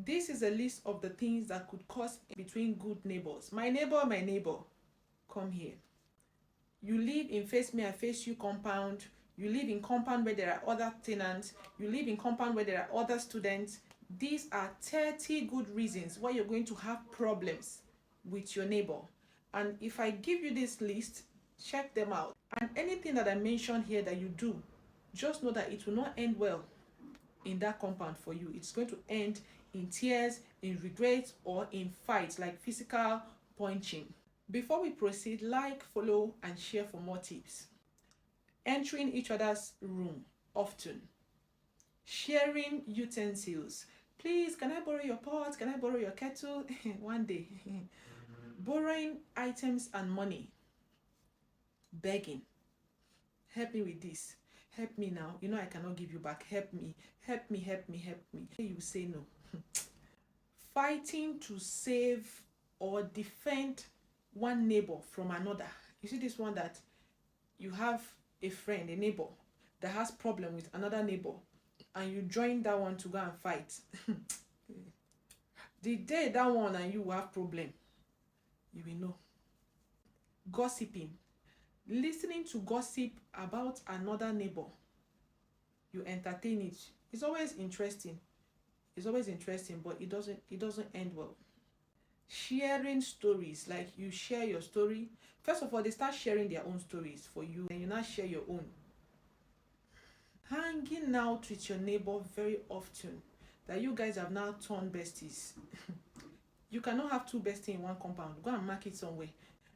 This is a list of the things that could cause between good neighbors. My neighbor, come here. You live in face me, I face you compound. You live in compound where there are other tenants. You live in compound where there are other students. These are 30 good reasons why you're going to have problems with your neighbor. And if I give you this list, check them out. And anything that I mentioned here that you do, just know that it will not end well in that compound for you. It's going to end in tears, in regret, or in fights, like physical punching. Before we proceed, like, follow, and share for more tips. Entering each other's room often. Sharing utensils. Please, can I borrow your pot? Can I borrow your kettle? One day. Borrowing items and money. Begging. Help me with this. Help me now. You know I cannot give you back. Help me. Help me, help me, help me. You say no. Fighting to save or defend one neighbor from another. You see this one, that you have a friend, a neighbor, that has problem with another neighbor, and you join that one to go and fight. The day that one and you will have problem, you will know. Gossiping. Listening to gossip about another neighbor. You entertain it. It's always interesting. It's always interesting, but it doesn't end well. Sharing stories, like you share your story. First of all, they start sharing their own stories for you, and you now share your own. Hanging out with your neighbor very often, that you guys have now turned besties. You cannot have two besties in one compound. Go and mark it somewhere.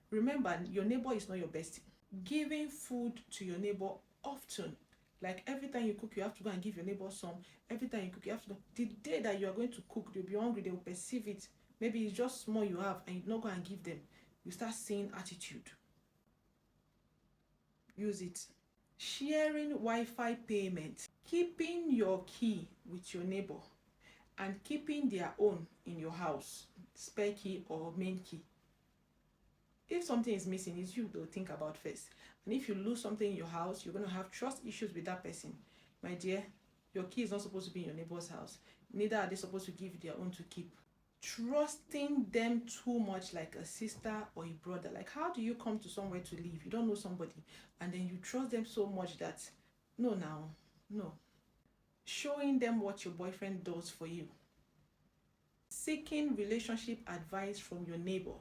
Remember, your neighbor is not your bestie. Giving food to your neighbor often. Like every time you cook, you have to go and give your neighbor some. Every time you cook, you have to go. The day that you are going to cook, they'll be hungry, they will perceive it. Maybe it's just small you have and you not go and give them. You start seeing attitude. Use it. Sharing Wi-Fi payment. Keeping your key with your neighbor and keeping their own in your house. Spare key or main key. If something is missing, it's you to think about first. And if you lose something in your house, you're going to have trust issues with that person. My dear, your key is not supposed to be in your neighbor's house. Neither are they supposed to give their own to keep. Trusting them too much, like a sister or a brother. Like, how do you come to somewhere to live? You don't know somebody, and then you trust them so much that, no. Showing them what your boyfriend does for you. Seeking relationship advice from your neighbor,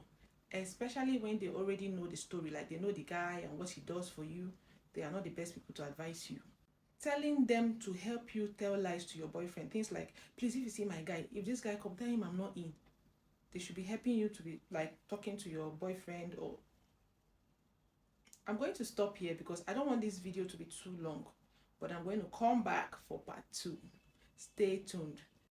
especially when they already know the story, like they know the guy and what he does for you. They are not the best people to advise you. Telling them to help you tell lies to your boyfriend. Things like, please, if you see my guy, if this guy come, tell him I'm not in. They should be helping you to be like talking to your boyfriend. Or I'm going to stop here because I don't want this video to be too long, but I'm going to come back for part 2. Stay tuned.